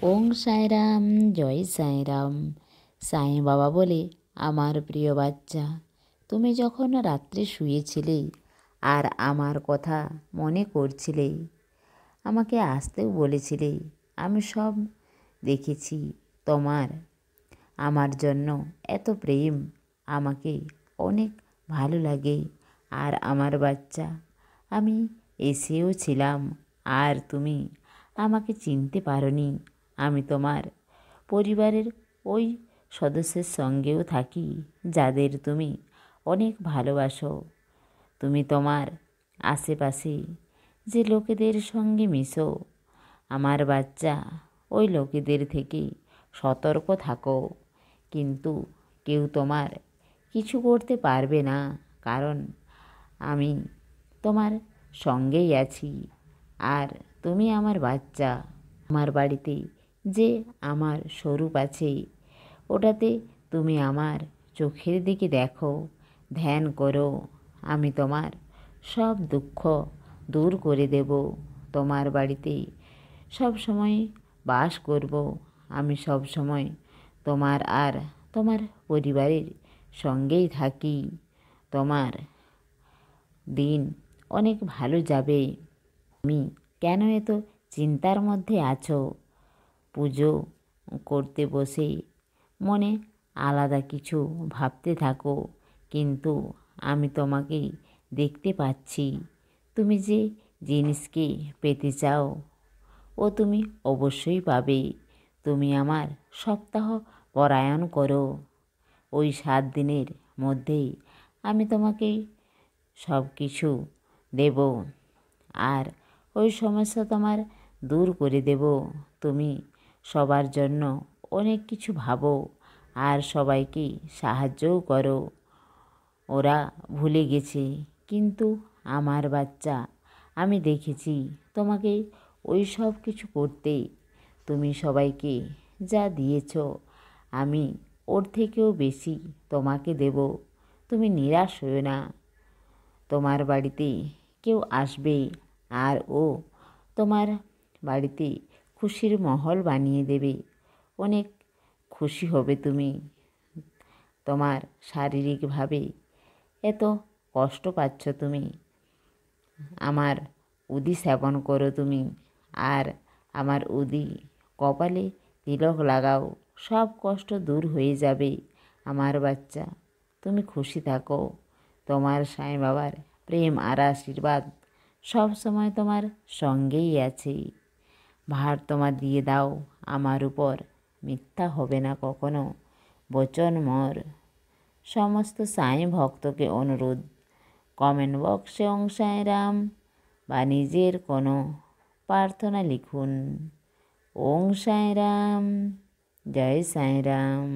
ওং সাইরাম, জয় সাইরাম। সাই বাবা বলে, আমার প্রিয় বাচ্চা, তুমি যখন রাত্রে শুয়েছিলে আর আমার কথা মনে করছিলে, আমাকে আসতেও বলেছিলে, আমি সব দেখেছি। তোমার আমার জন্য এত প্রেম আমাকে অনেক ভালো লাগে। আর আমার বাচ্চা, আমি এসেও ছিলাম আর তুমি আমাকে চিনতে পারোনি। আমি তোমার পরিবারের ওই সদস্যের সঙ্গেও থাকি যাদের তুমি অনেক ভালোবাসো। তুমি তোমার আশেপাশে যে লোকেদের সঙ্গে মিশো, আমার বাচ্চা, ওই লোকেদের থেকে সতর্ক থাকো। কিন্তু কেউ তোমার কিছু করতে পারবে না, কারণ আমি তোমার সঙ্গেই আছি। আর তুমি আমার বাচ্চা। আমার বাড়িতে যে আমার স্বরূপ আছে, ওটাতে তুমি আমার চোখের দিকে দেখো, ধ্যান করো। আমি তোমার সব দুঃখ দূর করে দেব। তোমার বাড়িতে সব সময় বাস করব। আমি সব সময় তোমার আর তোমার পরিবারের সঙ্গেই থাকি। তোমার দিন অনেক ভালো যাবে। তুমি কেন এত চিন্তার মধ্যে আছো? পুজো করতে বসে মনে আলাদা কিছু ভাবতে থাকো, কিন্তু আমি তোমাকে দেখতে পাচ্ছি। তুমি যে জিনিসকে পেতে চাও, ও তুমি অবশ্যই পাবে। তুমি আমার সপ্তাহ পরায়ণ করো। ওই 7 দিনের মধ্যেই আমি তোমাকে সব কিছু দেব, আর ওই সমস্যা তোমার দূর করে দেব। তুমি সবার জন্য অনেক কিছু ভাবো আর সবাইকে সাহায্যও করো। ওরা ভুলে গেছে, কিন্তু আমার বাচ্চা, আমি দেখেছি তোমাকে ওই সব কিছু করতে। তুমি সবাইকে যা দিয়েছ, আমি ওর থেকেও বেশি তোমাকে দেব। তুমি নিরাশ হও না। তোমার বাড়িতে কেউ আসবে আর ও তোমার বাড়িতে খুশির মহল বানিয়ে দেবে। অনেক খুশি হবে তুমি। তোমার শারীরিকভাবে এত কষ্ট পাচ্ছ তুমি, আমার উদি সেবন করো তুমি, আর আমার উদি কপালে তিলক লাগাও। সব কষ্ট দূর হয়ে যাবে। আমার বাচ্চা, তুমি খুশি থাকো। তোমার সাই বাবার প্রেম আর আশীর্বাদ সব সময় তোমার সঙ্গেই আছে। ভার তোমার দিয়ে দাও আমার উপর, মিথ্যা হবে না কখনো, বচন মোর। সমস্ত সাই ভক্তকে অনুরোধ, কমেন্ট বক্সে ওং সাইরাম বা নিজের কোনো প্রার্থনা লিখুন। ওং সাইরাম, জয় সাইরাম।